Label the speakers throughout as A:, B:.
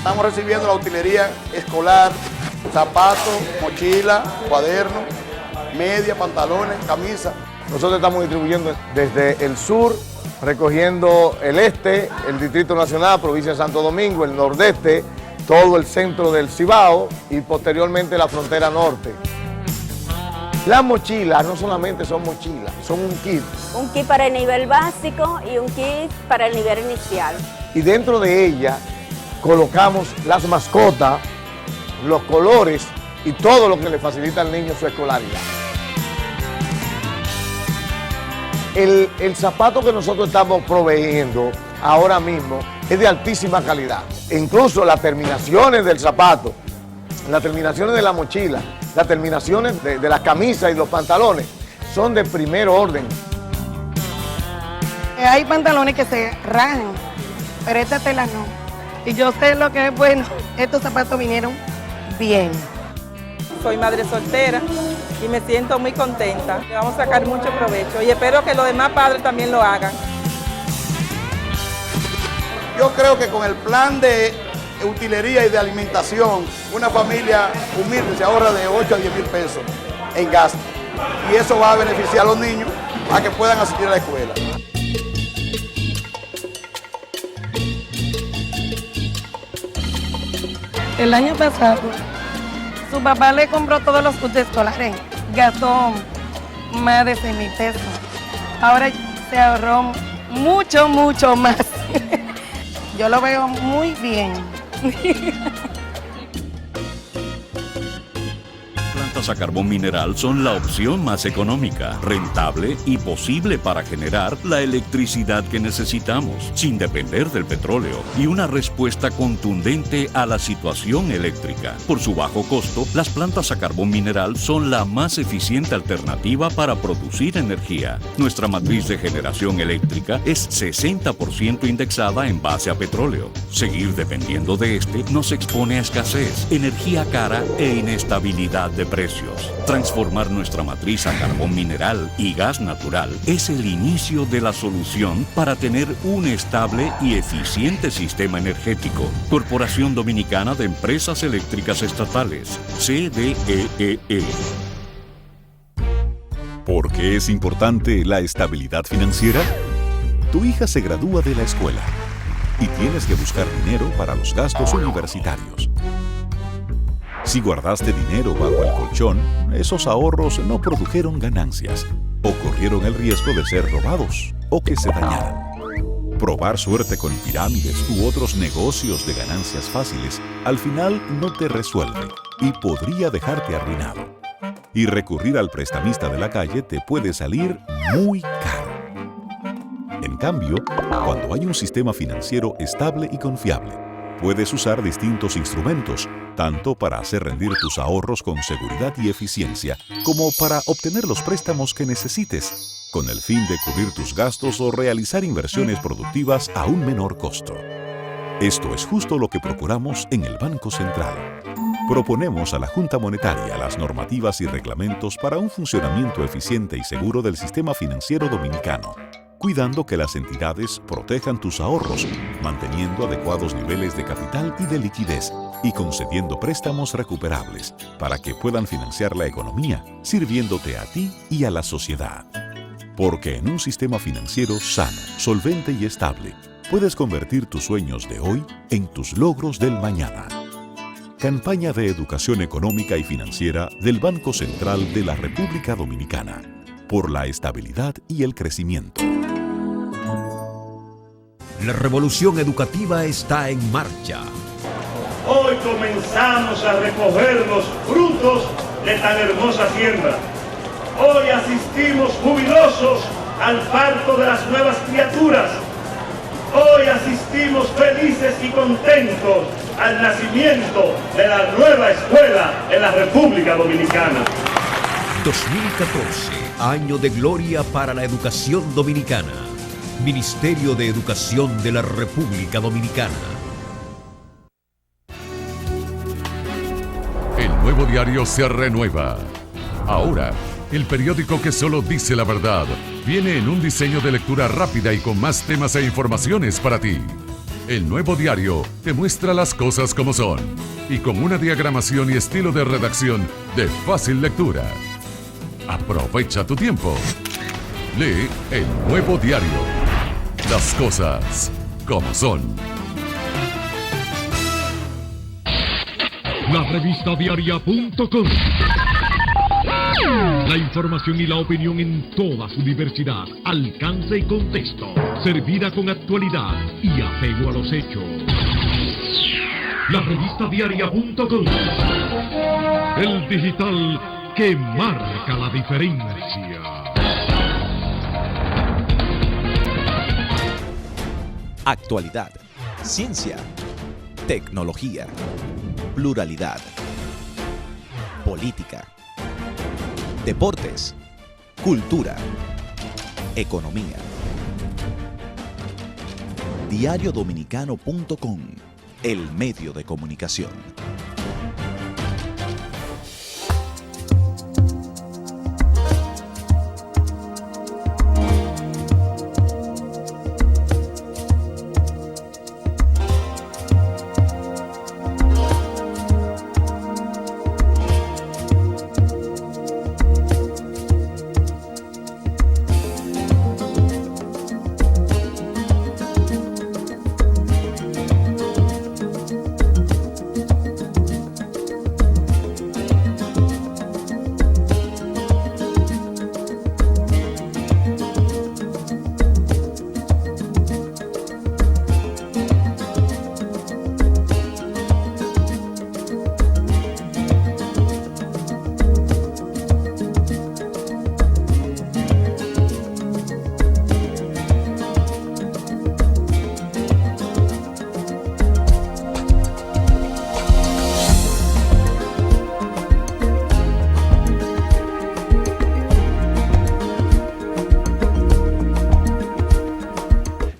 A: Estamos recibiendo la utilería escolar, zapatos, mochila, cuadernos, media, pantalones, camisa.
B: Nosotros estamos distribuyendo desde el sur, recogiendo el este, el Distrito Nacional, provincia de Santo Domingo, el nordeste, todo el centro del Cibao y posteriormente la frontera norte. Las mochilas no solamente son mochilas, son un kit.
C: Un kit para el nivel básico y un kit para el nivel inicial.
B: Y dentro de ella colocamos las mascotas, los colores y todo lo que le facilita al niño su escolaridad. El zapato que nosotros estamos proveyendo ahora mismo es de altísima calidad. E incluso las terminaciones del zapato, las terminaciones de la mochila, las terminaciones de las camisas y los pantalones son de primer orden.
D: Hay pantalones que se rajan, pero esta tela no. Y yo sé lo que es bueno. Estos zapatos vinieron bien.
E: Soy madre soltera y me siento muy contenta. Le vamos a sacar mucho provecho y espero que los demás padres también lo hagan.
A: Yo creo que con el plan de utilería y de alimentación, una familia humilde se ahorra de 8 a 10 mil pesos en gasto. Y eso va a beneficiar a los niños a que puedan asistir a la escuela.
D: El año pasado, su papá le compró todos los útiles escolares, gastó más de 6,000 pesos. Ahora se ahorró mucho, mucho más. Yo lo veo muy bien.
F: Plantas a carbón mineral son la opción más económica, rentable y posible para generar la electricidad que necesitamos, sin depender del petróleo, y una respuesta contundente a la situación eléctrica. Por su bajo costo, las plantas a carbón mineral son la más eficiente alternativa para producir energía. Nuestra matriz de generación eléctrica es 60% indexada en base a petróleo. Seguir dependiendo de este nos expone a escasez, energía cara e inestabilidad de precios. Transformar nuestra matriz a carbón mineral y gas natural es el inicio de la solución para tener un estable y eficiente sistema energético. Corporación Dominicana de Empresas Eléctricas Estatales, CDEE.
G: ¿Por qué es importante la estabilidad financiera? Tu hija se gradúa de la escuela y tienes que buscar dinero para los gastos universitarios. Si guardaste dinero bajo el colchón, esos ahorros no produjeron ganancias o corrieron el riesgo de ser robados o que se dañaran. Probar suerte con pirámides u otros negocios de ganancias fáciles al final no te resuelve y podría dejarte arruinado. Y recurrir al prestamista de la calle te puede salir muy caro. En cambio, cuando hay un sistema financiero estable y confiable, puedes usar distintos instrumentos, tanto para hacer rendir tus ahorros con seguridad y eficiencia, como para obtener los préstamos que necesites, con el fin de cubrir tus gastos o realizar inversiones productivas a un menor costo. Esto es justo lo que procuramos en el Banco Central. Proponemos a la Junta Monetaria las normativas y reglamentos para un funcionamiento eficiente y seguro del sistema financiero dominicano, cuidando que las entidades protejan tus ahorros, manteniendo adecuados niveles de capital y de liquidez y concediendo préstamos recuperables para que puedan financiar la economía, sirviéndote a ti y a la sociedad. Porque en un sistema financiero sano, solvente y estable, puedes convertir tus sueños de hoy en tus logros del mañana. Campaña de Educación Económica y Financiera del Banco Central de la República Dominicana, por la estabilidad y el crecimiento.
H: La revolución educativa está en marcha.
I: Hoy comenzamos a recoger los frutos de tan hermosa siembra. Hoy asistimos jubilosos al parto de las nuevas criaturas. Hoy asistimos felices y contentos al nacimiento de la nueva escuela en la República Dominicana.
H: 2014, año de gloria para la educación dominicana. Ministerio de Educación de la República Dominicana.
J: El nuevo diario se renueva. Ahora, el periódico que solo dice la verdad viene en un diseño de lectura rápida y con más temas e informaciones para ti. El Nuevo Diario te muestra las cosas como son y con una diagramación y estilo de redacción de fácil lectura. Aprovecha tu tiempo. Lee El Nuevo Diario. Las cosas como son.
K: La revista diaria.com. La información y la opinión en toda su diversidad, alcance y contexto, servida con actualidad y apego a los hechos. La revista diaria.com. El digital que marca la diferencia.
L: Actualidad, ciencia, tecnología, pluralidad, política, deportes, cultura, economía. Diariodominicano.com, el medio de comunicación.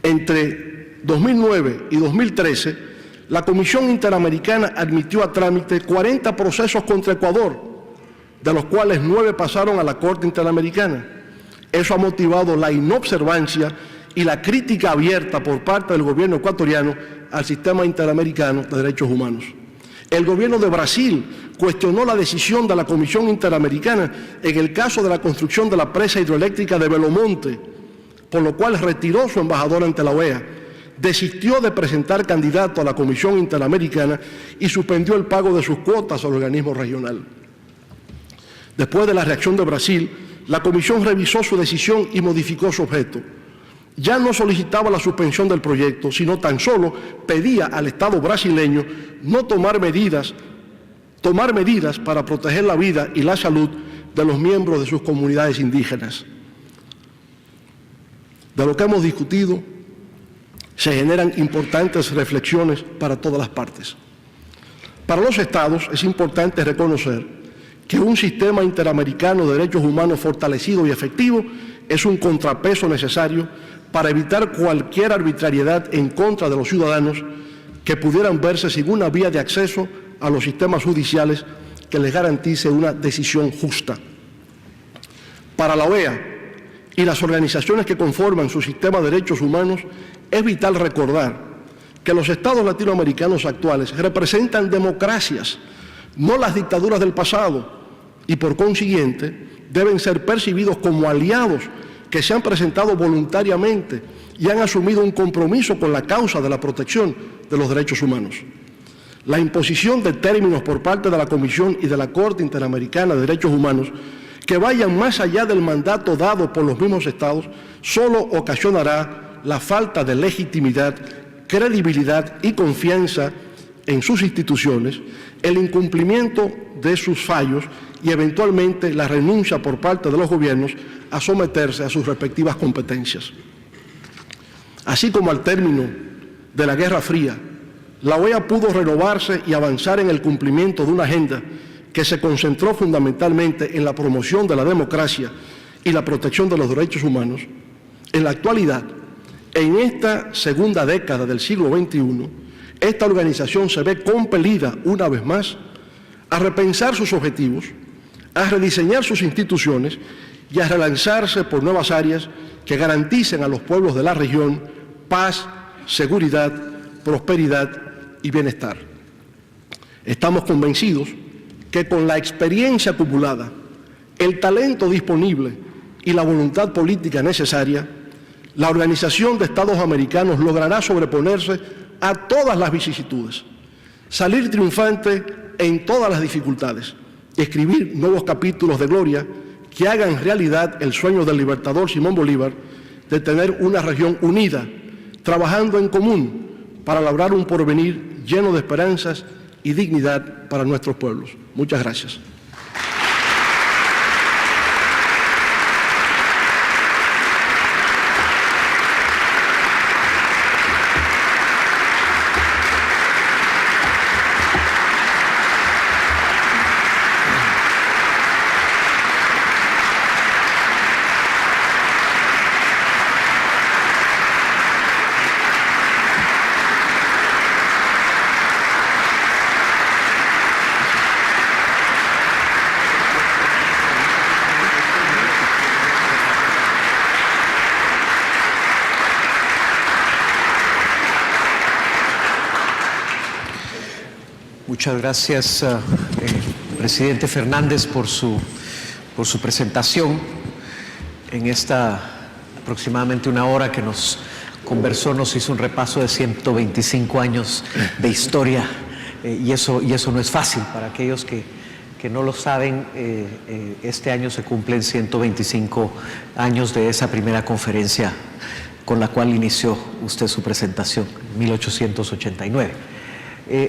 M: Entre 2009 y 2013, la Comisión Interamericana admitió a trámite 40 procesos contra Ecuador, de los cuales 9 pasaron a la Corte Interamericana. Eso ha motivado la inobservancia y la crítica abierta por parte del gobierno ecuatoriano al sistema interamericano de derechos humanos. El gobierno de Brasil cuestionó la decisión de la Comisión Interamericana en el caso de la construcción de la presa hidroeléctrica de Belo Monte, por lo cual retiró su embajador ante la OEA, desistió de presentar candidato a la Comisión Interamericana y suspendió el pago de sus cuotas al organismo regional. Después de la reacción de Brasil, la Comisión revisó su decisión y modificó su objeto. Ya no solicitaba la suspensión del proyecto, sino tan solo pedía al Estado brasileño no tomar medidas para proteger la vida y la salud de los miembros de sus comunidades indígenas. De lo que hemos discutido, se generan importantes reflexiones para todas las partes. Para los Estados es importante reconocer que un sistema interamericano de derechos humanos fortalecido y efectivo es un contrapeso necesario para evitar cualquier arbitrariedad en contra de los ciudadanos que pudieran verse sin una vía de acceso a los sistemas judiciales que les garantice una decisión justa. Para la OEA y las organizaciones que conforman su sistema de derechos humanos, es vital recordar que los estados latinoamericanos actuales representan democracias, no las dictaduras del pasado, y por consiguiente deben ser percibidos como aliados que se han presentado voluntariamente y han asumido un compromiso con la causa de la protección de los derechos humanos. La imposición de términos por parte de la Comisión y de la Corte Interamericana de Derechos Humanos que vayan más allá del mandato dado por los mismos estados solo ocasionará la falta de legitimidad, credibilidad y confianza en sus instituciones, el incumplimiento de sus fallos y eventualmente la renuncia por parte de los gobiernos a someterse a sus respectivas competencias. Así como al término de la Guerra Fría, la OEA pudo renovarse y avanzar en el cumplimiento de una agenda que se concentró fundamentalmente en la promoción de la democracia y la protección de los derechos humanos, en la actualidad, en esta segunda década del siglo XXI, esta organización se ve compelida una vez más a repensar sus objetivos, a rediseñar sus instituciones y a relanzarse por nuevas áreas que garanticen a los pueblos de la región paz, seguridad, prosperidad y bienestar. Estamos convencidos que con la experiencia acumulada, el talento disponible y la voluntad política necesaria, la Organización de Estados Americanos logrará sobreponerse a todas las vicisitudes, salir triunfante en todas las dificultades, escribir nuevos capítulos de gloria que hagan realidad el sueño del libertador Simón Bolívar de tener una región unida, trabajando en común para lograr un porvenir lleno de esperanzas y dignidad para nuestros pueblos. Muchas gracias.
N: Muchas gracias, presidente Fernández, por su presentación en esta aproximadamente una hora que nos conversó, nos hizo un repaso de 125 años de historia y eso no es fácil. Para aquellos que no lo saben, este año se cumplen 125 años de esa primera conferencia con la cual inició usted su presentación, en 1889.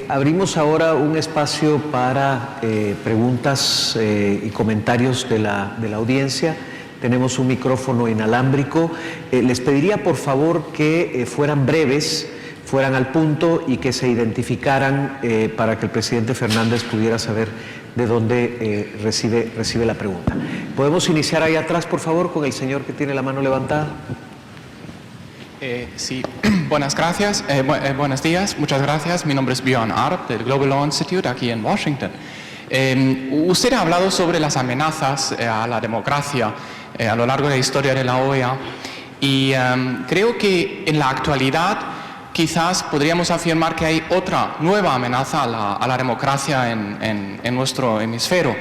N: Abrimos ahora un espacio para preguntas y comentarios de la audiencia. Tenemos un micrófono inalámbrico. Les pediría por favor que fueran breves, fueran al punto y que se identificaran para que el presidente Fernández pudiera saber de dónde recibe la pregunta. ¿Podemos iniciar ahí atrás, por favor, con el señor que tiene la mano levantada?
O: Sí, buenas gracias, buenos días, muchas gracias. Mi nombre es Bjorn Arp del Global Law Institute aquí en Washington. Usted ha hablado sobre las amenazas a la democracia a lo largo de la historia de la OEA y creo que en la actualidad quizás podríamos afirmar que hay otra nueva amenaza a la democracia en nuestro hemisferio,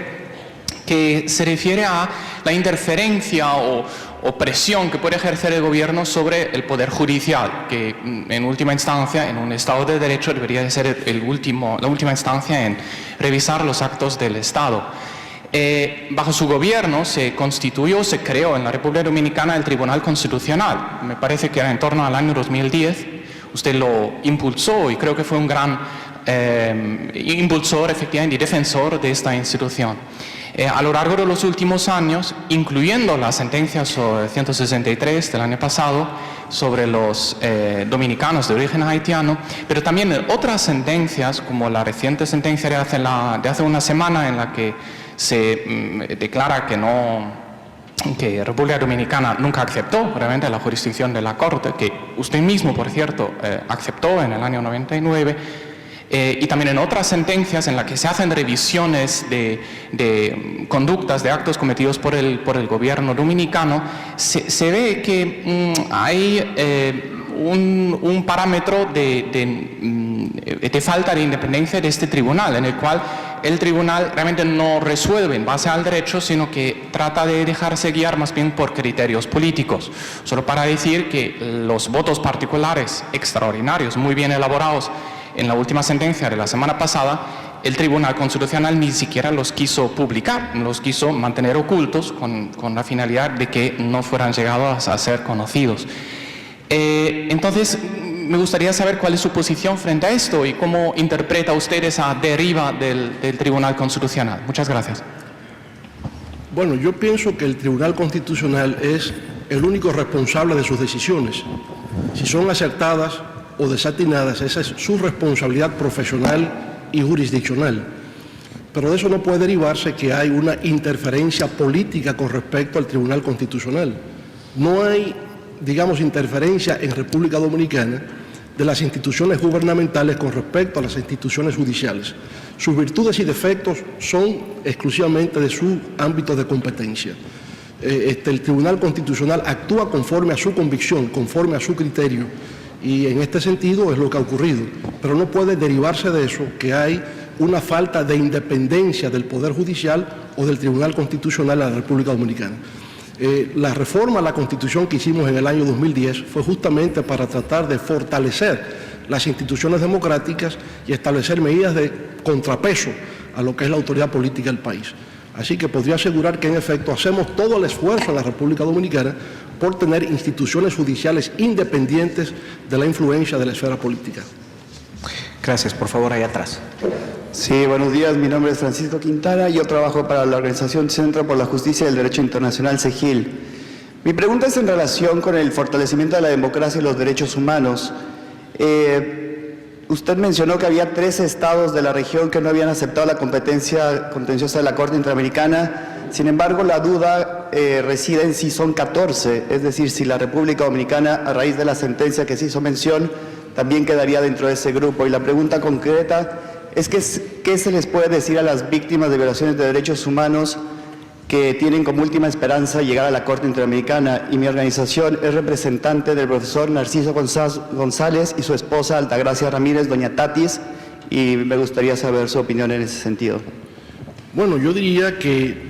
O: que se refiere a la interferencia o presión que puede ejercer el gobierno sobre el poder judicial, que en última instancia, en un Estado de Derecho, debería de ser la última instancia en revisar los actos del Estado. Bajo su gobierno se creó en la República Dominicana el Tribunal Constitucional. Me parece que era en torno al año 2010. Usted lo impulsó y creo que fue un gran impulsor, efectivamente, y defensor de esta institución. A lo largo de los últimos años, incluyendo la sentencia 163 del año pasado sobre los dominicanos de origen haitiano, pero también otras sentencias, como la reciente sentencia de hace una semana en la que se declara que República Dominicana nunca aceptó realmente la jurisdicción de la Corte, que usted mismo, por cierto, aceptó en el año 99, y también en otras sentencias en las que se hacen revisiones de conductas, de actos cometidos por el gobierno dominicano, se ve que hay un parámetro de falta de independencia de este tribunal, en el cual el tribunal realmente no resuelve en base al derecho, sino que trata de dejarse guiar más bien por criterios políticos. Solo para decir que los votos particulares extraordinarios, muy bien elaborados, en la última sentencia de la semana pasada, el Tribunal Constitucional ni siquiera los quiso publicar, los quiso mantener ocultos con la finalidad de que no fueran llegados a ser conocidos. Entonces, me gustaría saber cuál es su posición frente a esto y cómo interpreta usted esa deriva del Tribunal Constitucional. Muchas gracias.
M: Bueno, yo pienso que el Tribunal Constitucional es el único responsable de sus decisiones. Si son acertadas o desatinadas, esa es su responsabilidad profesional y jurisdiccional. Pero de eso no puede derivarse que hay una interferencia política con respecto al Tribunal Constitucional. No hay, digamos, interferencia en República Dominicana de las instituciones gubernamentales con respecto a las instituciones judiciales. Sus virtudes y defectos son exclusivamente de su ámbito de competencia. El Tribunal Constitucional actúa conforme a su convicción, conforme a su criterio, Y en este sentido es lo que ha ocurrido. Pero no puede derivarse de eso que hay una falta de independencia del Poder Judicial o del Tribunal Constitucional de la República Dominicana. La reforma a la Constitución que hicimos en el año 2010 fue justamente para tratar de fortalecer las instituciones democráticas y establecer medidas de contrapeso a lo que es la autoridad política del país. Así que podría asegurar que en efecto hacemos todo el esfuerzo en la República Dominicana por tener instituciones judiciales independientes de la influencia de la esfera política.
N: Gracias. Por favor, ahí atrás.
P: Sí, buenos días. Mi nombre es Francisco Quintana. Yo trabajo para la organización Centro por la Justicia y el Derecho Internacional, CEGIL. Mi pregunta es en relación con el fortalecimiento de la democracia y los derechos humanos. Usted mencionó que había 13 estados de la región que no habían aceptado la competencia contenciosa de la Corte Interamericana. Sin embargo, la duda reside en si son 14, es decir, si la República Dominicana, a raíz de la sentencia que se hizo mención, también quedaría dentro de ese grupo. Y la pregunta concreta es que, ¿qué se les puede decir a las víctimas de violaciones de derechos humanos que tienen como última esperanza llegar a la Corte Interamericana? Y mi organización es representante del profesor Narciso González y su esposa Altagracia Ramírez, doña Tatis, y me gustaría saber su opinión en ese sentido.
M: Bueno, yo diría que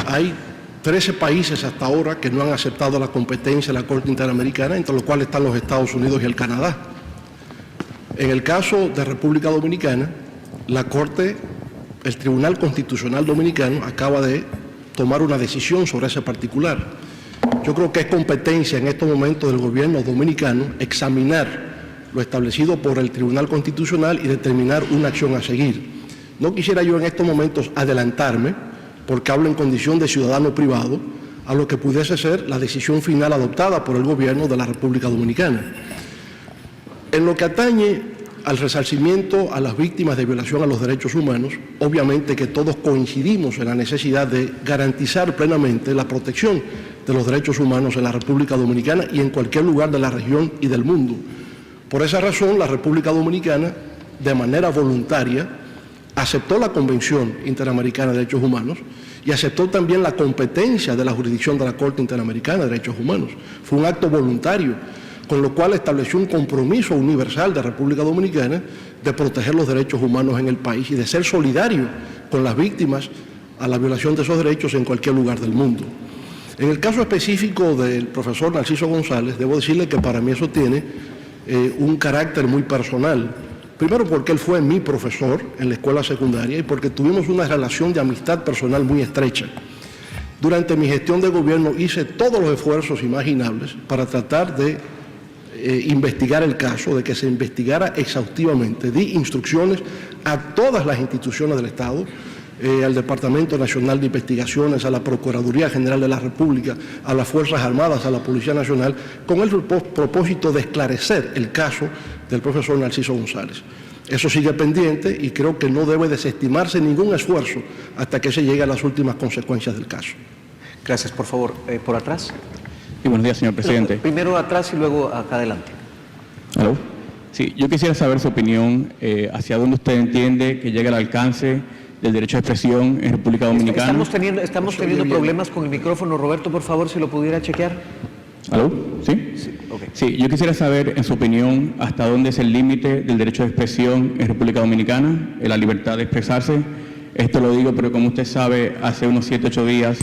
M: hay 13 países hasta ahora que no han aceptado la competencia de la Corte Interamericana, entre los cuales están los Estados Unidos y el Canadá. En el caso de República Dominicana, la Corte, el Tribunal Constitucional Dominicano acaba de tomar una decisión sobre ese particular. Yo creo que es competencia en estos momentos del gobierno dominicano examinar lo establecido por el Tribunal Constitucional y determinar una acción a seguir. No quisiera yo en estos momentos adelantarme, porque hablo en condición de ciudadano privado, a lo que pudiese ser la decisión final adoptada por el gobierno de la República Dominicana. En lo que atañe al resarcimiento a las víctimas de violación a los derechos humanos, obviamente que todos coincidimos en la necesidad de garantizar plenamente la protección de los derechos humanos en la República Dominicana y en cualquier lugar de la región y del mundo. Por esa razón, la República Dominicana, de manera voluntaria, aceptó la Convención Interamericana de Derechos Humanos y aceptó también la competencia de la jurisdicción de la Corte Interamericana de Derechos Humanos. Fue un acto voluntario, con lo cual estableció un compromiso universal de República Dominicana de proteger los derechos humanos en el país y de ser solidario con las víctimas a la violación de esos derechos en cualquier lugar del mundo. En el caso específico del profesor Narciso González, debo decirle que para mí eso tiene un carácter muy personal. Primero porque él fue mi profesor en la escuela secundaria y porque tuvimos una relación de amistad personal muy estrecha. Durante mi gestión de gobierno hice todos los esfuerzos imaginables para tratar de investigar el caso, de que se investigara exhaustivamente. Di instrucciones a todas las instituciones del Estado, al Departamento Nacional de Investigaciones, a la Procuraduría General de la República, a las Fuerzas Armadas, a la Policía Nacional, con el propósito de esclarecer el caso del profesor Narciso González. Eso sigue pendiente y creo que no debe desestimarse ningún esfuerzo hasta que se llegue a las últimas consecuencias del caso.
N: Gracias. Por favor, por atrás.
Q: Sí, buenos días, señor presidente.
N: Primero atrás y luego acá adelante.
Q: ¿Aló? Sí, yo quisiera saber su opinión hacia dónde usted entiende que llega el alcance del derecho de expresión en República Dominicana.
N: Estamos teniendo problemas con el micrófono. Roberto, por favor, si lo pudiera chequear.
Q: ¿Aló? ¿Sí?
N: Sí, okay.
Q: Sí, yo quisiera saber, en su opinión, hasta dónde es el límite del derecho de expresión en República Dominicana, en la libertad de expresarse. Esto lo digo porque, como usted sabe, hace unos 7 u 8 días,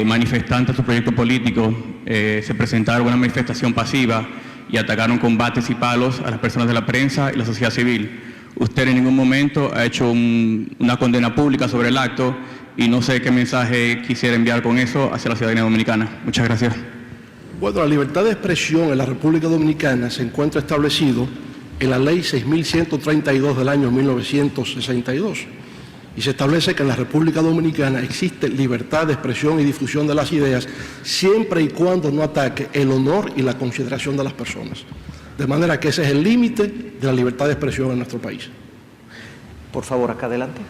Q: manifestantes de su proyecto político se presentaron a una manifestación pasiva y atacaron con bates y palos a las personas de la prensa y la sociedad civil. Usted en ningún momento ha hecho una condena pública sobre el acto y no sé qué mensaje quisiera enviar con eso hacia la ciudadanía dominicana. Muchas gracias.
M: Bueno, la libertad de expresión en la República Dominicana se encuentra establecido en la Ley 6.132 del año 1962 y se establece que en la República Dominicana existe libertad de expresión y difusión de las ideas siempre y cuando no ataque el honor y la consideración de las personas. De manera que ese es el límite de la libertad de expresión en nuestro país.
N: Por favor, acá adelante.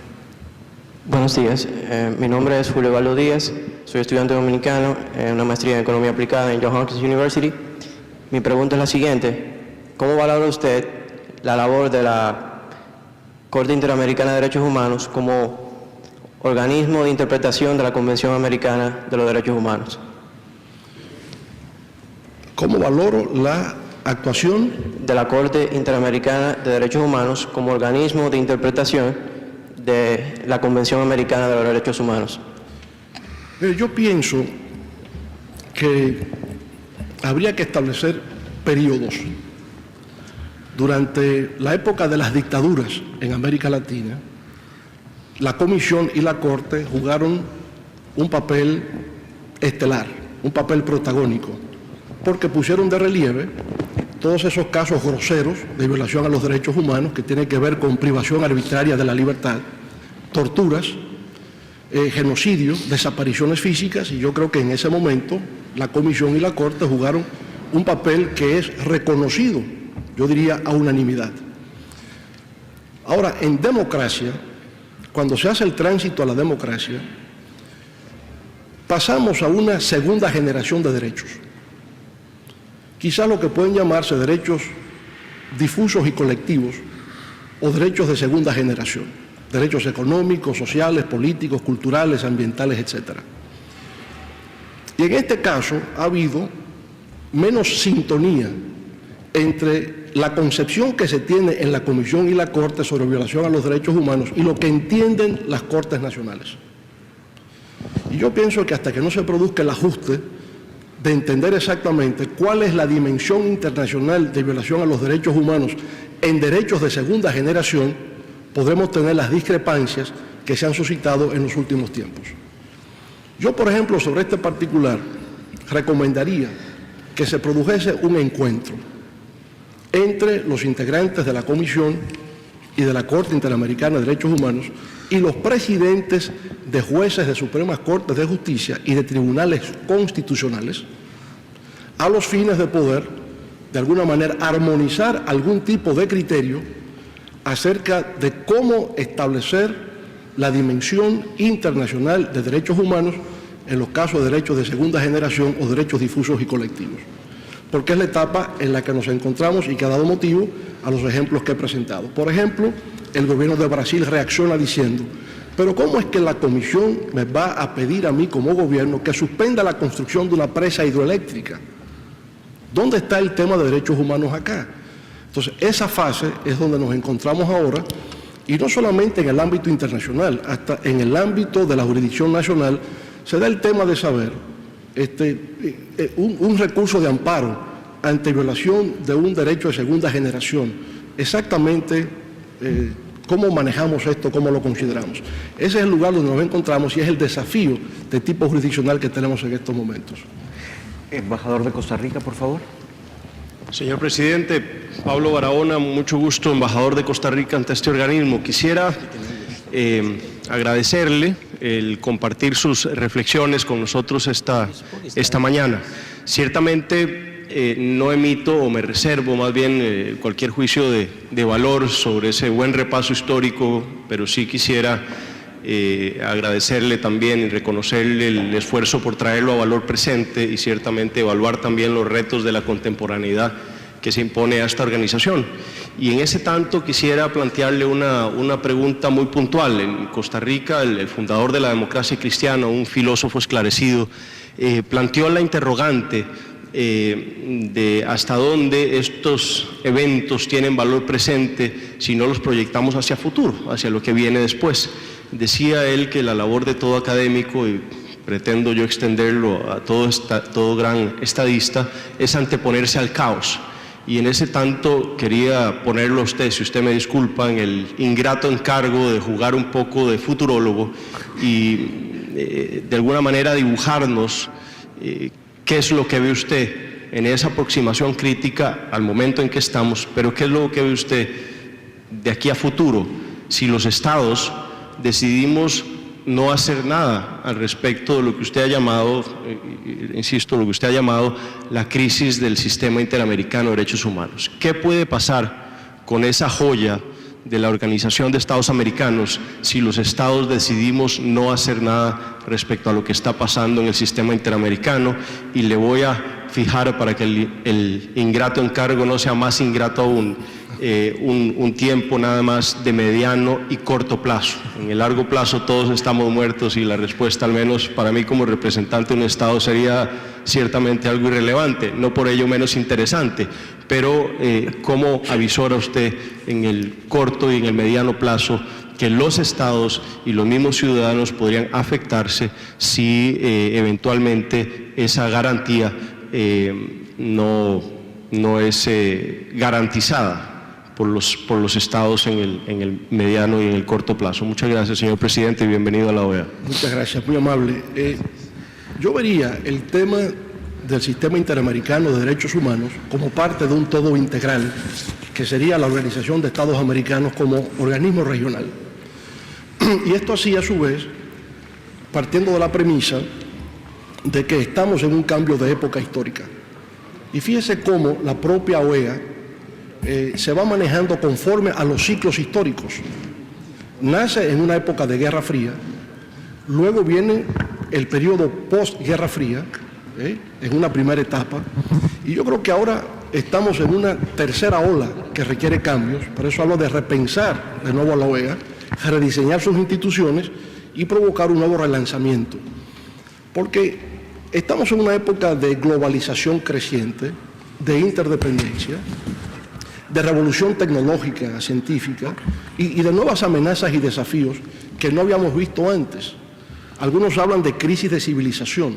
R: Buenos días, mi nombre es Julio Valdo Díaz, soy estudiante dominicano en una maestría en Economía Aplicada en Johns Hopkins University. Mi pregunta es la siguiente: ¿cómo valora usted la labor de la Corte Interamericana de Derechos Humanos como organismo de interpretación de la Convención Americana de los Derechos Humanos?
M: ¿Cómo valoro la actuación
R: de la Corte Interamericana de Derechos Humanos como organismo de interpretación de la Convención Americana de los Derechos Humanos?
M: Yo pienso que habría que establecer periodos. Durante la época de las dictaduras en América Latina, la Comisión y la Corte jugaron un papel estelar, un papel protagónico, porque pusieron de relieve todos esos casos groseros de violación a los derechos humanos que tienen que ver con privación arbitraria de la libertad, torturas, genocidios, desapariciones físicas, y yo creo que en ese momento la Comisión y la Corte jugaron un papel que es reconocido, yo diría, a unanimidad. Ahora, en democracia, cuando se hace el tránsito a la democracia, pasamos a una segunda generación de derechos. Quizás lo que pueden llamarse derechos difusos y colectivos o derechos de segunda generación, derechos económicos, sociales, políticos, culturales, ambientales, etc. Y en este caso ha habido menos sintonía entre la concepción que se tiene en la Comisión y la Corte sobre violación a los derechos humanos y lo que entienden las Cortes nacionales. Y yo pienso que hasta que no se produzca el ajuste de entender exactamente cuál es la dimensión internacional de violación a los derechos humanos en derechos de segunda generación, podremos tener las discrepancias que se han suscitado en los últimos tiempos. Yo, por ejemplo, sobre este particular, recomendaría que se produjese un encuentro entre los integrantes de la Comisión y de la Corte Interamericana de Derechos Humanos y los presidentes de jueces de Supremas Cortes de Justicia y de tribunales constitucionales, a los fines de poder, de alguna manera, armonizar algún tipo de criterio acerca de cómo establecer la dimensión internacional de derechos humanos en los casos de derechos de segunda generación o derechos difusos y colectivos, porque es la etapa en la que nos encontramos y que ha dado motivo a los ejemplos que he presentado. Por ejemplo, el gobierno de Brasil reacciona diciendo: pero ¿cómo es que la Comisión me va a pedir a mí como gobierno que suspenda la construcción de una presa hidroeléctrica? ¿Dónde está el tema de derechos humanos acá? Entonces, esa fase es donde nos encontramos ahora, y no solamente en el ámbito internacional, hasta en el ámbito de la jurisdicción nacional, se da el tema de saber un recurso de amparo ante violación de un derecho de segunda generación. Exactamente cómo manejamos esto, cómo lo consideramos. Ese es el lugar donde nos encontramos y es el desafío de tipo jurisdiccional que tenemos en estos momentos.
N: Embajador de Costa Rica, por favor.
S: Señor presidente, Pablo Barahona, mucho gusto, embajador de Costa Rica ante este organismo. Quisiera agradecerle el compartir sus reflexiones con nosotros esta mañana. Ciertamente no emito o me reservo más bien cualquier juicio de valor sobre ese buen repaso histórico, pero sí quisiera agradecerle también y reconocerle el esfuerzo por traerlo a valor presente y ciertamente evaluar también los retos de la contemporaneidad que se impone a esta organización. Y en ese tanto quisiera plantearle una pregunta muy puntual. En Costa Rica, el fundador de la democracia cristiana, un filósofo esclarecido, planteó la interrogante de hasta dónde estos eventos tienen valor presente si no los proyectamos hacia futuro, hacia lo que viene después. Decía él que la labor de todo académico, y pretendo yo extenderlo a todo gran estadista, es anteponerse al caos. Y en ese tanto quería ponerlo a usted, si usted me disculpa, en el ingrato encargo de jugar un poco de futurólogo y de alguna manera dibujarnos qué es lo que ve usted en esa aproximación crítica al momento en que estamos, pero qué es lo que ve usted de aquí a futuro, si los estados decidimos no hacer nada al respecto de lo que usted ha llamado, insisto, lo que usted ha llamado la crisis del sistema interamericano de derechos humanos. ¿Qué puede pasar con esa joya de la Organización de Estados Americanos si los estados decidimos no hacer nada respecto a lo que está pasando en el sistema interamericano? Y le voy a fijar, para que el ingrato encargo no sea más ingrato aún, un tiempo nada más de mediano y corto plazo. En el largo plazo todos estamos muertos y la respuesta, al menos para mí como representante de un estado, sería ciertamente algo irrelevante, no por ello menos interesante, pero ¿cómo avisora usted en el corto y en el mediano plazo que los estados y los mismos ciudadanos podrían afectarse si eventualmente esa garantía no es garantizada por los estados en el mediano y en el corto plazo? Muchas gracias, señor presidente, y bienvenido a la OEA.
M: Muchas gracias, muy amable. Yo vería el tema del sistema interamericano de derechos humanos como parte de un todo integral que sería la Organización de Estados Americanos como organismo regional. Y esto así, a su vez, partiendo de la premisa de que estamos en un cambio de época histórica. Y fíjese cómo la propia OEA se va manejando conforme a los ciclos históricos. Nace en una época de Guerra Fría, luego viene el periodo post-Guerra Fría, en una primera etapa, y yo creo que ahora estamos en una tercera ola que requiere cambios. Por eso hablo de repensar de nuevo a la OEA, rediseñar sus instituciones y provocar un nuevo relanzamiento. Porque estamos en una época de globalización creciente, de interdependencia, de revolución tecnológica, científica y de nuevas amenazas y desafíos que no habíamos visto antes. Algunos hablan de crisis de civilización,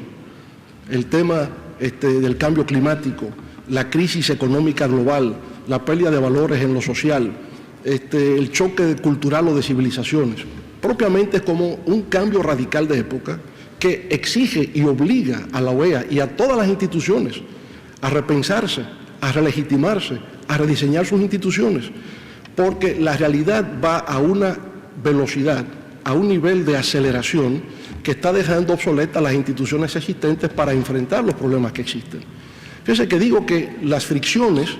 M: el tema del cambio climático, la crisis económica global, la pérdida de valores en lo social, el choque cultural o de civilizaciones. Propiamente es como un cambio radical de época que exige y obliga a la OEA y a todas las instituciones a repensarse, a relegitimarse, a rediseñar sus instituciones, porque la realidad va a una velocidad, a un nivel de aceleración que está dejando obsoletas las instituciones existentes para enfrentar los problemas que existen. Fíjense que digo que las fricciones,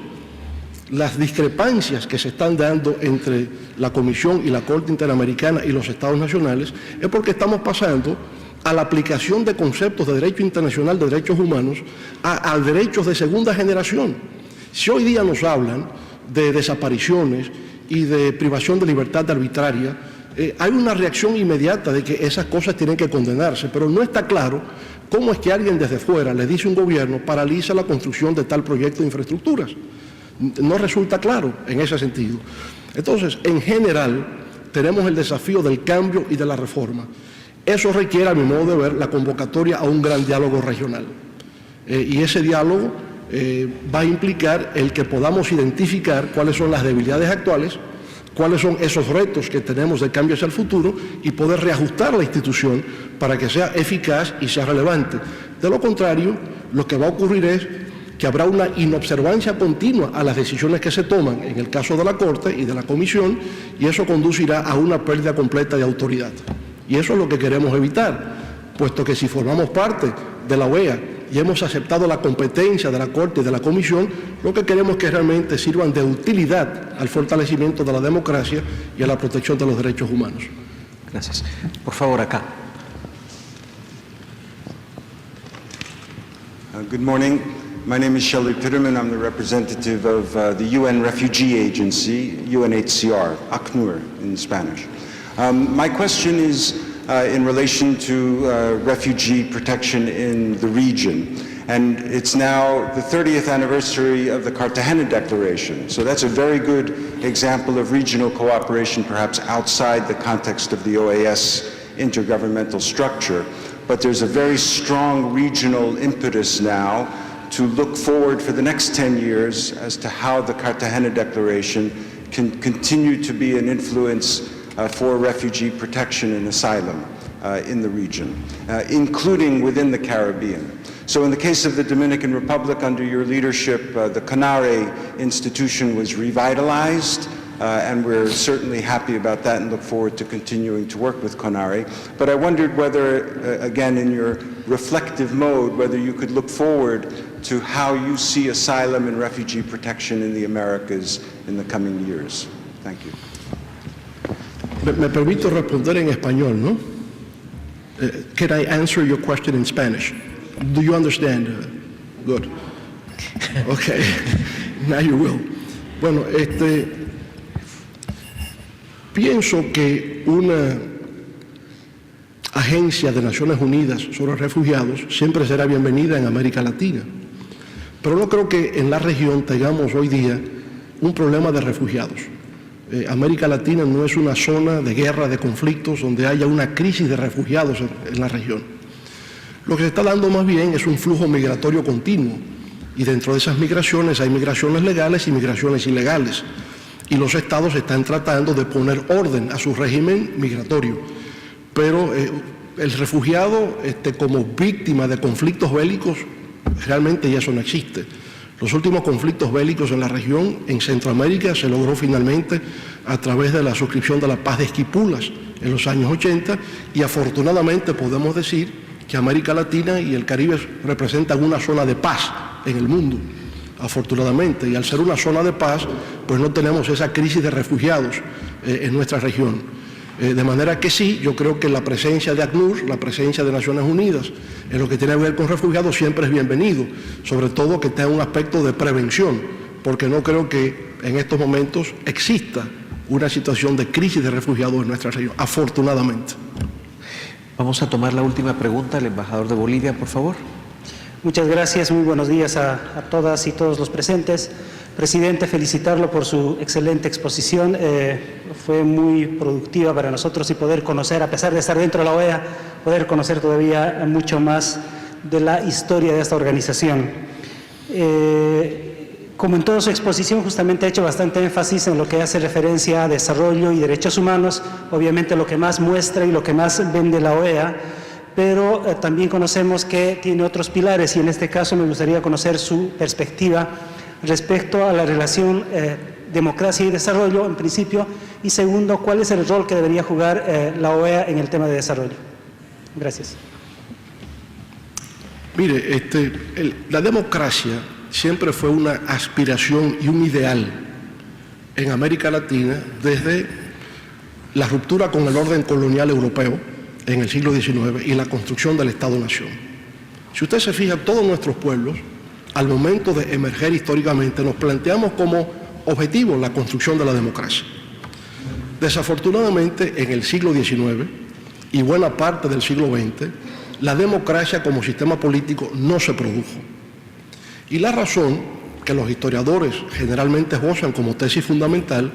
M: las discrepancias que se están dando entre la Comisión y la Corte Interamericana y los Estados nacionales es porque estamos pasando a la aplicación de conceptos de derecho internacional de derechos humanos a derechos de segunda generación. Si hoy día nos hablan de desapariciones y de privación de libertad arbitraria, hay una reacción inmediata de que esas cosas tienen que condenarse, pero no está claro cómo es que alguien desde fuera le dice a un gobierno paraliza la construcción de tal proyecto de infraestructuras. No resulta claro en ese sentido. Entonces, en general, tenemos el desafío del cambio y de la reforma. Eso requiere, a mi modo de ver, la convocatoria a un gran diálogo regional. Y ese diálogo va a implicar el que podamos identificar cuáles son las debilidades actuales, cuáles son esos retos que tenemos de cambio hacia el futuro y poder reajustar la institución para que sea eficaz y sea relevante. De lo contrario, lo que va a ocurrir es que habrá una inobservancia continua a las decisiones que se toman en el caso de la Corte y de la Comisión, y eso conducirá a una pérdida completa de autoridad. Y eso es lo que queremos evitar, puesto que si formamos parte de la OEA y hemos aceptado la competencia de la Corte y de la Comisión, lo que queremos es que realmente sirvan de utilidad al fortalecimiento de la democracia y a la protección de los derechos humanos.
N: Gracias. Por favor, acá.
T: Good morning. My name is Shelley Pitterman. I'm the representative of the UN Refugee Agency, UNHCR, ACNUR in Spanish. My question is in relation to refugee protection in the region. And it's now the 30th anniversary of the Cartagena Declaration. So that's a very good example of regional cooperation, perhaps outside the context of the OAS intergovernmental structure. But there's a very strong regional impetus now to look forward for the next 10 years as to how the Cartagena Declaration can continue to be an influence for refugee protection and asylum in the region, including within the Caribbean. So in the case of the Dominican Republic, under your leadership, the CONARE institution was revitalized, and we're certainly happy about that and look forward to continuing to work with CONARE. But I wondered whether, again, in your reflective mode, whether you could look forward to how you see asylum and refugee protection in the Americas in the coming years. Thank you.
M: Me permito responder en español, ¿no? Can I answer your question in Spanish? Do you understand? Good. Okay. Now you will. Bueno, pienso que una agencia de Naciones Unidas sobre refugiados siempre será bienvenida en América Latina. Pero no creo que en la región tengamos hoy día un problema de refugiados. América Latina no es una zona de guerra, de conflictos, donde haya una crisis de refugiados en la región. Lo que se está dando más bien es un flujo migratorio continuo, y dentro de esas migraciones hay migraciones legales y migraciones ilegales, y los estados están tratando de poner orden a su régimen migratorio. Pero el refugiado como víctima de conflictos bélicos, realmente ya eso no existe. Los últimos conflictos bélicos en la región, en Centroamérica, se logró finalmente a través de la suscripción de la paz de Esquipulas en los años 80, y afortunadamente podemos decir que América Latina y el Caribe representan una zona de paz en el mundo, afortunadamente, y al ser una zona de paz, pues no tenemos esa crisis de refugiados en nuestra región. De manera que sí, yo creo que la presencia de ACNUR, la presencia de Naciones Unidas en lo que tiene que ver con refugiados siempre es bienvenido, sobre todo que tenga un aspecto de prevención, porque no creo que en estos momentos exista una situación de crisis de refugiados en nuestra región, afortunadamente.
N: Vamos a tomar la última pregunta, el embajador de Bolivia, por favor.
U: Muchas gracias, muy buenos días a todas y todos los presentes. Presidente, felicitarlo por su excelente exposición. Fue muy productiva para nosotros y poder conocer, a pesar de estar dentro de la OEA, poder conocer todavía mucho más de la historia de esta organización. Como en toda su exposición, justamente ha hecho bastante énfasis en lo que hace referencia a desarrollo y derechos humanos, obviamente lo que más muestra y lo que más vende la OEA, pero también conocemos que tiene otros pilares, y en este caso me gustaría conocer su perspectiva respecto a la relación democracia y desarrollo, en principio, y segundo, ¿cuál es el rol que debería jugar la OEA en el tema de desarrollo? Gracias.
M: Mire, la democracia siempre fue una aspiración y un ideal en América Latina desde la ruptura con el orden colonial europeo en el siglo XIX y la construcción del Estado-Nación. Si usted se fija, todos nuestros pueblos, al momento de emerger históricamente, nos planteamos como objetivo la construcción de la democracia. Desafortunadamente, en el siglo XIX y buena parte del siglo XX, la democracia como sistema político no se produjo. Y la razón que los historiadores generalmente esbozan como tesis fundamental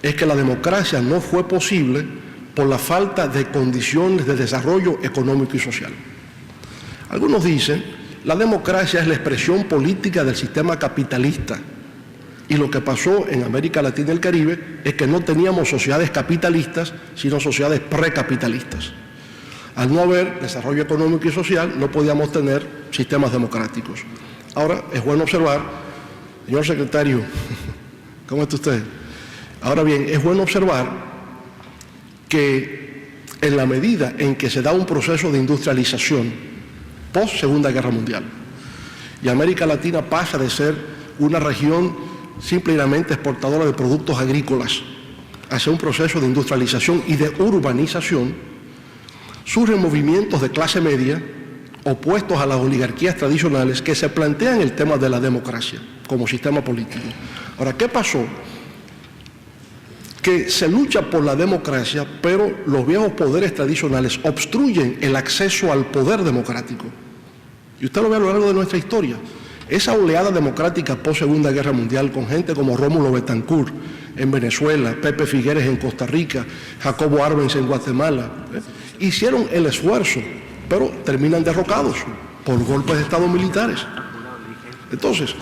M: es que la democracia no fue posible por la falta de condiciones de desarrollo económico y social. Algunos dicen, la democracia es la expresión política del sistema capitalista, y lo que pasó en América Latina y el Caribe es que no teníamos sociedades capitalistas, sino sociedades precapitalistas. Al no haber desarrollo económico y social, no podíamos tener sistemas democráticos. Ahora, es bueno observar, señor secretario, ¿cómo está usted? Ahora bien, es bueno observar que en la medida en que se da un proceso de industrialización post Segunda Guerra Mundial, y América Latina pasa de ser una región simplemente exportadora de productos agrícolas hacia un proceso de industrialización y de urbanización, surgen movimientos de clase media opuestos a las oligarquías tradicionales que se plantean el tema de la democracia como sistema político. Ahora, ¿qué pasó? Que se lucha por la democracia, pero los viejos poderes tradicionales obstruyen el acceso al poder democrático. Y usted lo ve a lo largo de nuestra historia. Esa oleada democrática post Segunda Guerra Mundial, con gente como Rómulo Betancourt en Venezuela, Pepe Figueres en Costa Rica, Jacobo Arbenz en Guatemala, hicieron el esfuerzo, pero terminan derrocados por golpes de Estado militares. Entonces,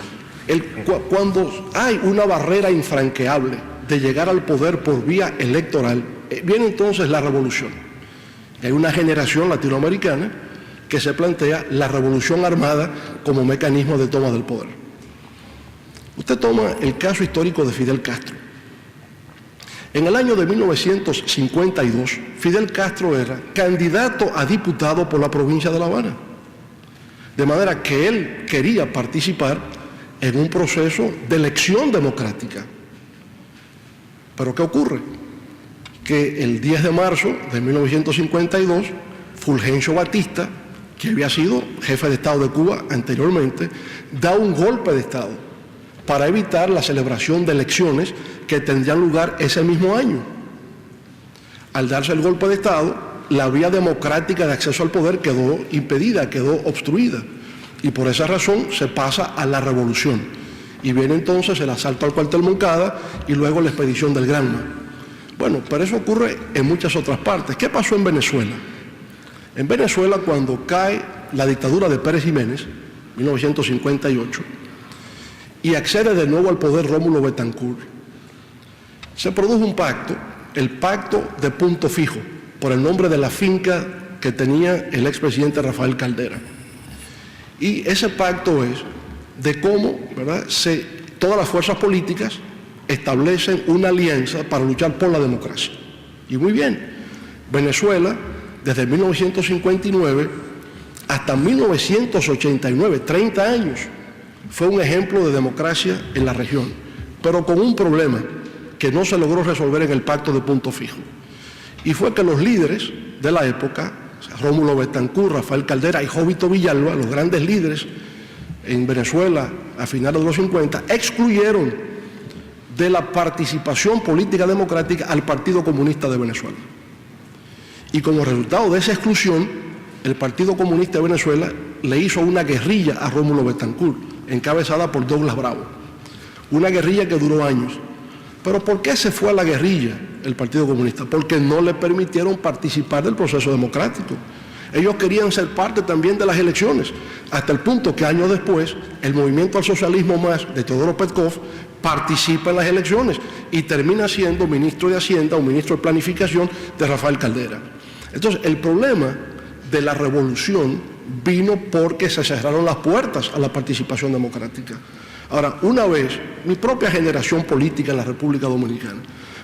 M: cuando hay una barrera infranqueable de llegar al poder por vía electoral, viene entonces la revolución. Y hay una generación latinoamericana que se plantea la revolución armada como mecanismo de toma del poder. Usted toma el caso histórico de Fidel Castro. En el año de 1952, Fidel Castro era candidato a diputado por la provincia de La Habana. De manera que él quería participar en un proceso de elección democrática. Pero ¿qué ocurre? Que el 10 de marzo de 1952, Fulgencio Batista, que había sido jefe de Estado de Cuba anteriormente, da un golpe de Estado para evitar la celebración de elecciones que tendrían lugar ese mismo año. Al darse el golpe de Estado, la vía democrática de acceso al poder quedó impedida, quedó obstruida. Y por esa razón se pasa a la revolución. Y viene entonces el asalto al cuartel Moncada y luego la expedición del Granma. Bueno, pero eso ocurre en muchas otras partes. ¿Qué pasó en Venezuela? En Venezuela, cuando cae la dictadura de Pérez Jiménez, 1958, y accede de nuevo al poder Rómulo Betancourt, se produjo un pacto, el pacto de Punto Fijo, por el nombre de la finca que tenía el expresidente Rafael Caldera. Y ese pacto es de cómo, ¿verdad?, todas las fuerzas políticas establecen una alianza para luchar por la democracia. Y muy bien, Venezuela, desde 1959 hasta 1989, 30 años, fue un ejemplo de democracia en la región, pero con un problema que no se logró resolver en el pacto de Punto Fijo. Y fue que los líderes de la época, Rómulo Betancourt, Rafael Caldera y Jovito Villalba, los grandes líderes en Venezuela a finales de los 50, excluyeron de la participación política democrática al Partido Comunista de Venezuela. Y como resultado de esa exclusión, el Partido Comunista de Venezuela le hizo una guerrilla a Rómulo Betancourt, encabezada por Douglas Bravo. Una guerrilla que duró años. ¿Pero por qué se fue a la guerrilla el Partido Comunista? Porque no le permitieron participar del proceso democrático. Ellos querían ser parte también de las elecciones, hasta el punto que años después el Movimiento al Socialismo Más de Teodoro Petkov participa en las elecciones y termina siendo ministro de Hacienda o ministro de Planificación de Rafael Caldera. Entonces, el problema de la revolución vino porque se cerraron las puertas a la participación democrática. Ahora, una vez, mi propia generación política en la República Dominicana,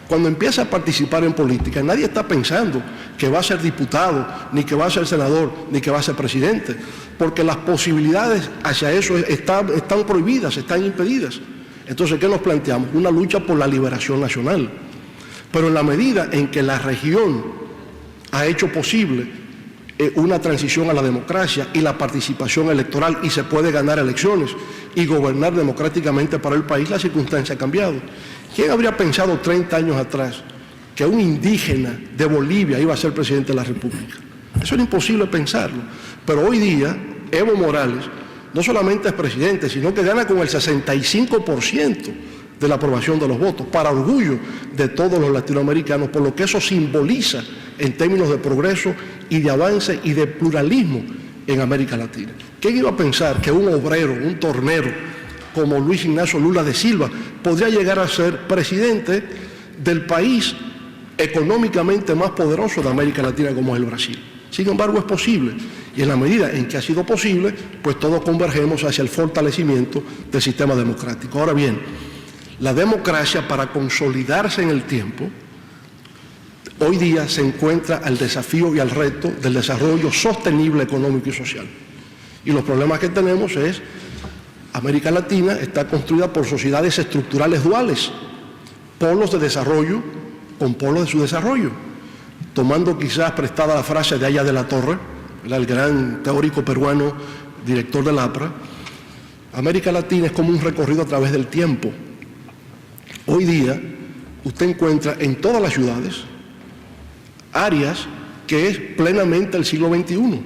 M: cuando empieza a participar en política, nadie está pensando que va a ser diputado, ni que va a ser senador, ni que va a ser presidente, porque las posibilidades hacia eso están prohibidas, están impedidas. Entonces, ¿qué nos planteamos? Una lucha por la liberación nacional. Pero en la medida en que la región ha hecho posible una transición a la democracia y la participación electoral y se puede ganar elecciones y gobernar democráticamente para el país, la circunstancia ha cambiado. ¿Quién habría pensado 30 años atrás que un indígena de Bolivia iba a ser presidente de la República? Eso era imposible pensarlo. Pero hoy día, Evo Morales no solamente es presidente, sino que gana con el 65% de la aprobación de los votos, para orgullo de todos los latinoamericanos, por lo que eso simboliza en términos de progreso y de avance y de pluralismo en América Latina. ¿Quién iba a pensar que un obrero, un tornero como Luis Ignacio Lula de Silva podría llegar a ser presidente del país económicamente más poderoso de América Latina como es el Brasil? Sin embargo, es posible, y en la medida en que ha sido posible, pues todos convergemos hacia el fortalecimiento del sistema democrático. Ahora bien, la democracia, para consolidarse en el tiempo, hoy día se encuentra al desafío y al reto del desarrollo sostenible económico y social. Y los problemas que tenemos es, América Latina está construida por sociedades estructurales duales, polos de desarrollo con polos de subdesarrollo. Tomando quizás prestada la frase de Aya de la Torre, el gran teórico peruano, director del APRA, América Latina es como un recorrido a través del tiempo. Hoy día, usted encuentra en todas las ciudades áreas que es plenamente el siglo XXI.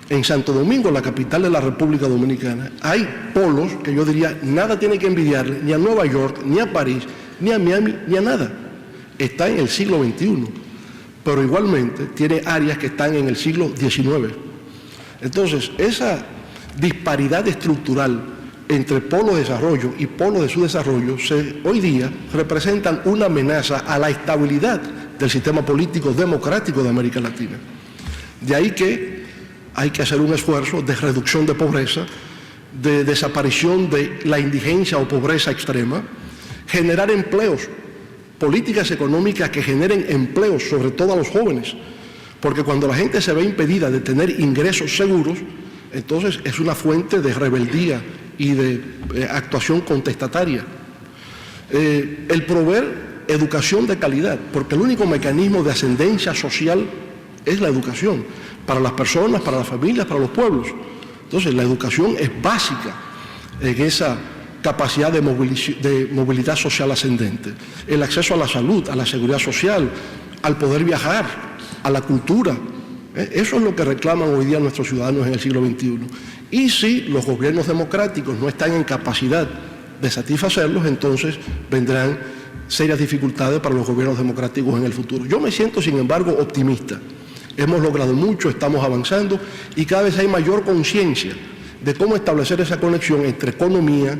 M: En Santo Domingo, la capital de la República Dominicana, hay polos que yo diría nada tiene que envidiarle ni a Nueva York, ni a París, ni a Miami, ni a nada. Está en el siglo XXI, pero igualmente tiene áreas que están en el siglo XIX. Entonces, esa disparidad estructural entre polos de desarrollo y polos de subdesarrollo hoy día representan una amenaza a la estabilidad del sistema político democrático de América Latina. De ahí que hay que hacer un esfuerzo de reducción de pobreza, de desaparición de la indigencia o pobreza extrema, generar empleos, políticas económicas que generen empleos, sobre todo a los jóvenes, porque cuando la gente se ve impedida de tener ingresos seguros, entonces es una fuente de rebeldía y de actuación contestataria. El proveer educación de calidad, porque el único mecanismo de ascendencia social es la educación, para las personas, para las familias, para los pueblos. Entonces la educación es básica en esa capacidad de movilidad social ascendente. El acceso a la salud, a la seguridad social, al poder viajar, a la cultura. Eso es lo que reclaman hoy día nuestros ciudadanos en el siglo XXI. Y si los gobiernos democráticos no están en capacidad de satisfacerlos, entonces vendrán serias dificultades para los gobiernos democráticos en el futuro. Yo me siento, sin embargo, optimista. Hemos logrado mucho, estamos avanzando y cada vez hay mayor conciencia de cómo establecer esa conexión entre economía,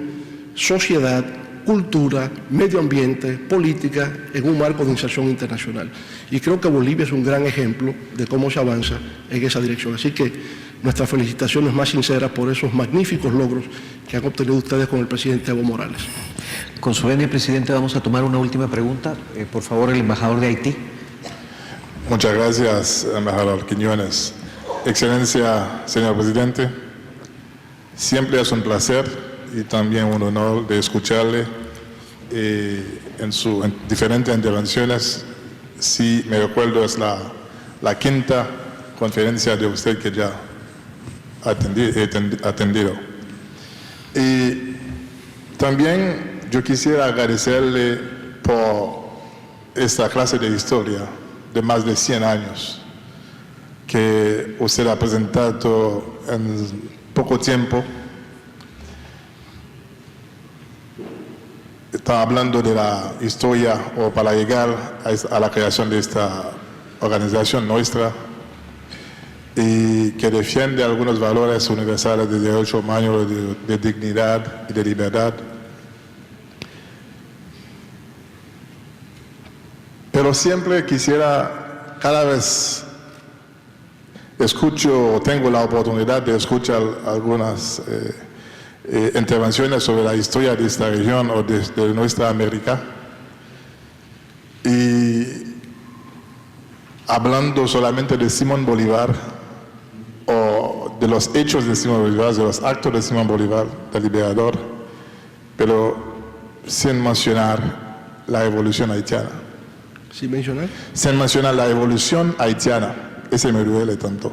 M: sociedad, cultura, medio ambiente, política, en un marco de inserción internacional. Y creo que Bolivia es un gran ejemplo de cómo se avanza en esa dirección. Así que nuestras felicitaciones más sinceras por esos magníficos logros que han obtenido ustedes con el presidente Evo Morales.
N: Con su venia, presidente, vamos a tomar una última pregunta. Por favor, el embajador de Haití.
C: Muchas gracias, embajador Quiñones. Excelencia, señor presidente, siempre es un placer y también un honor de escucharle en sus diferentes intervenciones. Si me recuerdo, es la quinta conferencia de usted que ya he atendido. Y también yo quisiera agradecerle por esta clase de historia de más de 100 años que usted ha presentado en poco tiempo. Está hablando de la historia o para llegar a la creación de esta organización nuestra y que defiende algunos valores universales de derechos humanos, de dignidad y de libertad. Pero siempre quisiera, cada vez escucho o tengo la oportunidad de escuchar algunas intervenciones sobre la historia de esta región o de nuestra América, y hablando solamente de Simón Bolívar o de los hechos de Simón Bolívar, de los actos de Simón Bolívar, del liberador, pero sin mencionar la revolución haitiana.
M: ¿Sin mencionar?
C: Sin mencionar la revolución haitiana. Ese me duele tanto.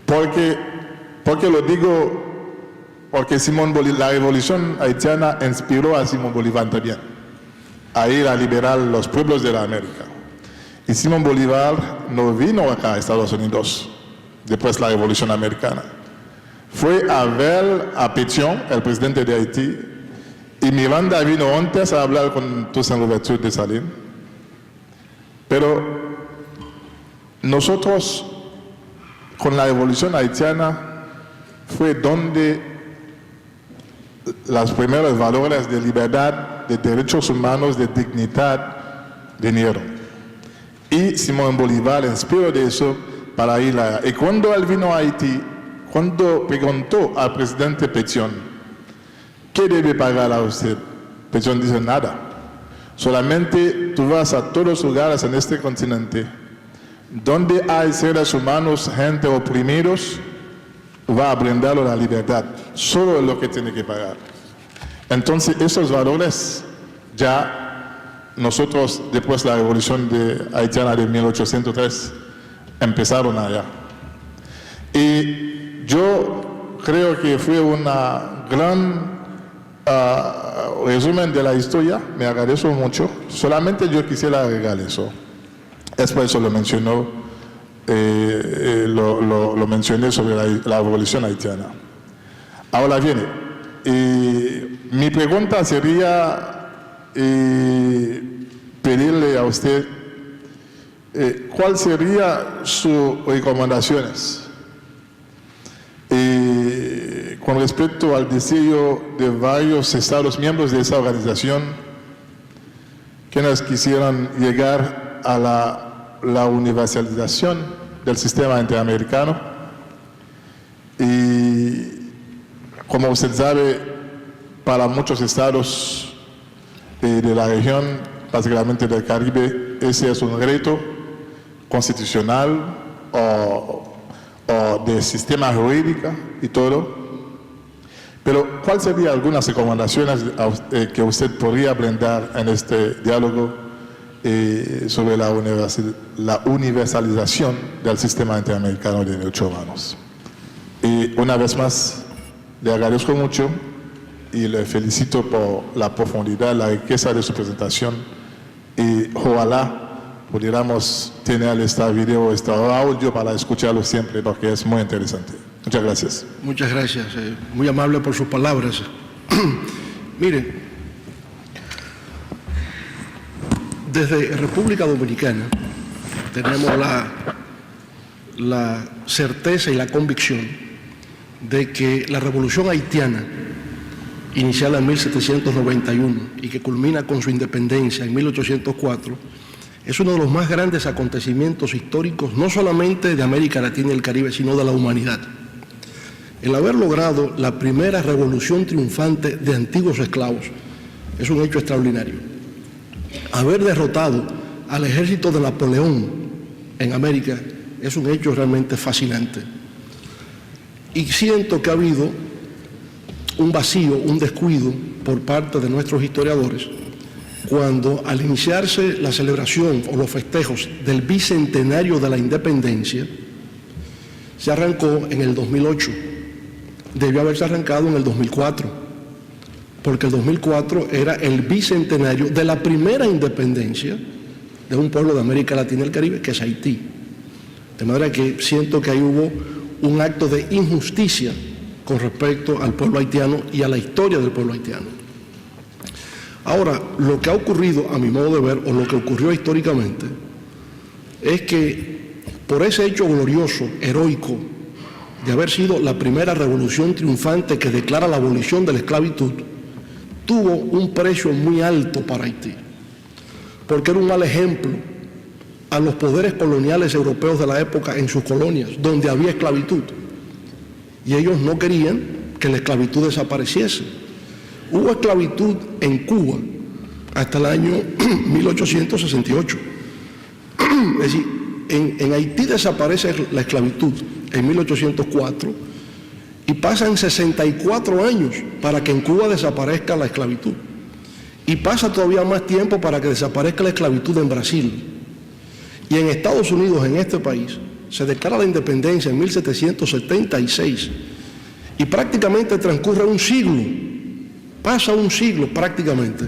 C: Porque lo digo, porque la revolución haitiana inspiró a Simón Bolívar también a ir a liberar los pueblos de la América. Y Simón Bolívar no vino acá a Estados Unidos después de la revolución americana. Fue a ver a Pétion, el presidente de Haití, y Miranda vino antes a hablar con Toussaint Louverture de Salines. Pero nosotros, con la revolución haitiana, fue donde los primeros valores de libertad, de derechos humanos, de dignidad vinieron. Y Simón Bolívar inspiró de eso para ir allá. Y cuando él vino a Haití, cuando preguntó al presidente Pétion, ¿qué debe pagar a usted? Pétion dice nada. Solamente tú vas a todos los lugares en este continente donde hay seres humanos, gente oprimidos, va a brindarle la libertad. Solo es lo que tiene que pagar. Entonces, esos valores ya nosotros, después de la revolución haitiana de 1803, empezaron allá. Y yo creo que fue una gran resumen de la historia. Me agradezco mucho. Solamente yo quisiera agregar eso. Después eso lo mencionó, lo mencioné sobre la revolución haitiana. Ahora viene, mi pregunta sería pedirle a usted cuáles serían sus recomendaciones con respecto al deseo de varios estados miembros de esa organización quienes quisieran llegar a la universalización del sistema interamericano. Y como usted sabe, para muchos estados de la región, básicamente del Caribe, ese es un reto constitucional o de sistema jurídico y todo. Pero, ¿cuáles serían algunas recomendaciones que usted podría brindar en este diálogo sobre la universalización del sistema interamericano de derechos humanos? Y una vez más, le agradezco mucho y le felicito por la profundidad, la riqueza de su presentación, y ojalá pudiéramos tener este video, este audio para escucharlo siempre, porque es muy interesante. Muchas gracias.
M: Muchas gracias, muy amable por sus palabras. Mire, desde República Dominicana tenemos la certeza y la convicción de que la revolución haitiana, iniciada en 1791 y que culmina con su independencia en 1804, es uno de los más grandes acontecimientos históricos, no solamente de América Latina y el Caribe, sino de la humanidad. El haber logrado la primera revolución triunfante de antiguos esclavos es un hecho extraordinario. Haber derrotado al ejército de Napoleón en América es un hecho realmente fascinante. Y siento que ha habido un vacío, un descuido por parte de nuestros historiadores cuando, al iniciarse la celebración o los festejos del bicentenario de la independencia, se arrancó en el 2008. Debió haberse arrancado en el 2004, porque el 2004 era el bicentenario de la primera independencia de un pueblo de América Latina y el Caribe, que es Haití. De manera que siento que ahí hubo un acto de injusticia con respecto al pueblo haitiano y a la historia del pueblo haitiano. Ahora, lo que ha ocurrido, a mi modo de ver, o lo que ocurrió históricamente, es que por ese hecho glorioso, heroico, de haber sido la primera revolución triunfante que declara la abolición de la esclavitud, tuvo un precio muy alto para Haití, porque era un mal ejemplo a los poderes coloniales europeos de la época en sus colonias, donde había esclavitud. Y ellos no querían que la esclavitud desapareciese. Hubo esclavitud en Cuba hasta el año 1868. Es decir, en Haití desaparece la esclavitud en 1804 y pasan 64 años para que en Cuba desaparezca la esclavitud. Y pasa todavía más tiempo para que desaparezca la esclavitud en Brasil. Y en Estados Unidos, en este país, se declara la independencia en 1776 y prácticamente transcurre un siglo, pasa un siglo prácticamente,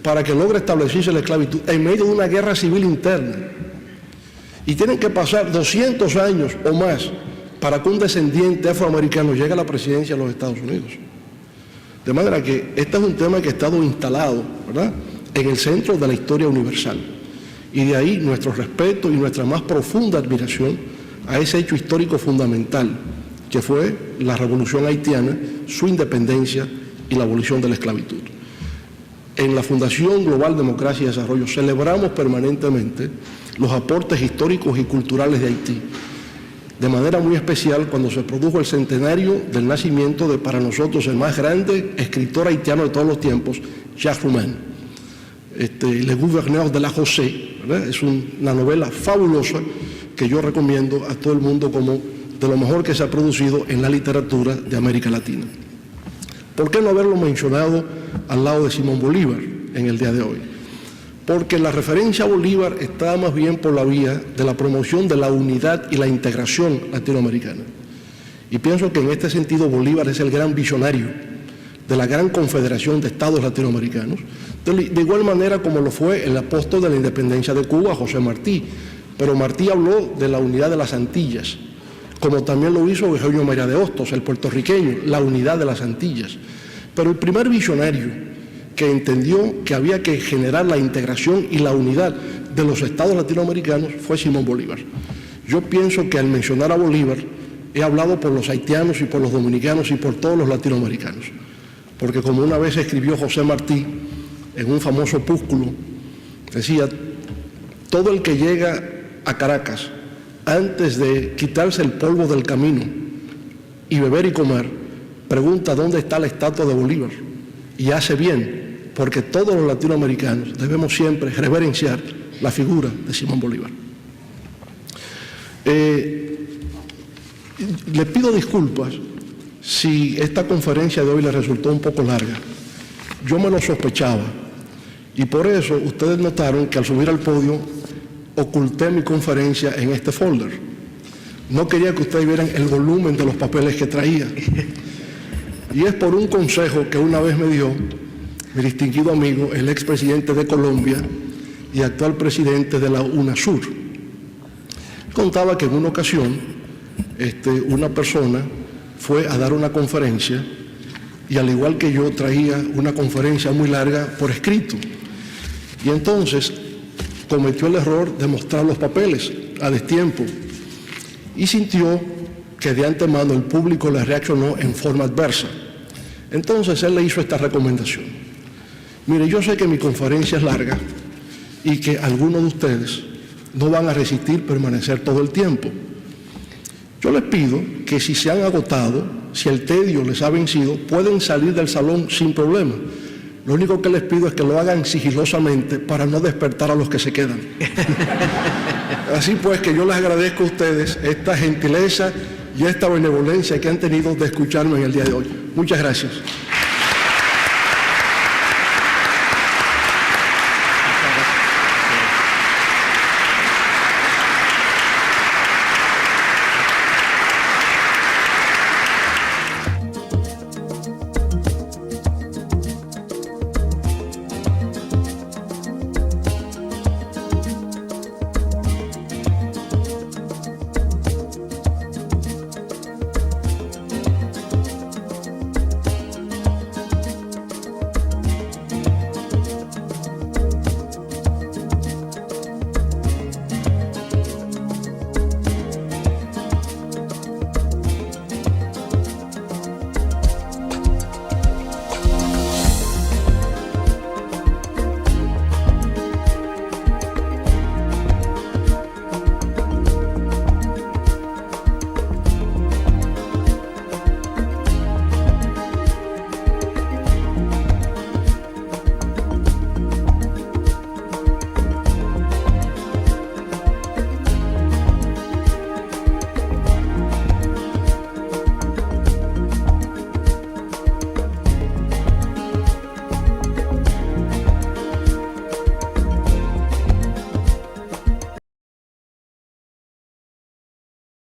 M: para que logre establecerse la esclavitud en medio de una guerra civil interna. Y tienen que pasar 200 años o más para que un descendiente afroamericano llegue a la presidencia de los Estados Unidos. De manera que este es un tema que ha estado instalado, ¿verdad?, en el centro de la historia universal. Y de ahí nuestro respeto y nuestra más profunda admiración a ese hecho histórico fundamental, que fue la revolución haitiana, su independencia y la abolición de la esclavitud. En la Fundación Global Democracia y Desarrollo celebramos permanentemente los aportes históricos y culturales de Haití, de manera muy especial cuando se produjo el centenario del nacimiento de, para nosotros, el más grande escritor haitiano de todos los tiempos, Jacques Roumain. Le Gouverneur de la José, ¿verdad? Es una novela fabulosa que yo recomiendo a todo el mundo como de lo mejor que se ha producido en la literatura de América Latina. ¿Por qué no haberlo mencionado al lado de Simón Bolívar en el día de hoy? Porque la referencia a Bolívar está más bien por la vía de la promoción de la unidad y la integración latinoamericana. Y pienso que en este sentido Bolívar es el gran visionario de la gran confederación de estados latinoamericanos, de igual manera como lo fue el apóstol de la independencia de Cuba, José Martí. Pero Martí habló de la unidad de las Antillas, como también lo hizo Eugenio María de Hostos, el puertorriqueño, la unidad de las Antillas. Pero el primer visionario que entendió que había que generar la integración y la unidad de los estados latinoamericanos fue Simón Bolívar. Yo pienso que al mencionar a Bolívar he hablado por los haitianos y por los dominicanos y por todos los latinoamericanos, porque como una vez escribió José Martí en un famoso opúsculo, decía: todo el que llega a Caracas antes de quitarse el polvo del camino y beber y comer, pregunta dónde está la estatua de Bolívar, y hace bien, porque todos los latinoamericanos debemos siempre reverenciar la figura de Simón Bolívar. Le pido disculpas si esta conferencia de hoy le resultó un poco larga. Yo me lo sospechaba y por eso ustedes notaron que al subir al podio oculté mi conferencia en este folder. No quería que ustedes vieran el volumen de los papeles que traía. Y es por un consejo que una vez me dio mi distinguido amigo, el expresidente de Colombia, y actual presidente de la UNASUR. Contaba que en una ocasión una persona fue a dar una conferencia y al igual que yo traía una conferencia muy larga por escrito. Y entonces cometió el error de mostrar los papeles a destiempo y sintió que de antemano el público le reaccionó en forma adversa. Entonces él le hizo esta recomendación. Mire, yo sé que mi conferencia es larga y que algunos de ustedes no van a resistir permanecer todo el tiempo. Yo les pido que si se han agotado, si el tedio les ha vencido, pueden salir del salón sin problema. Lo único que les pido es que lo hagan sigilosamente para no despertar a los que se quedan. Así pues, que yo les agradezco a ustedes esta gentileza y esta benevolencia que han tenido de escucharme en el día de hoy. Muchas gracias.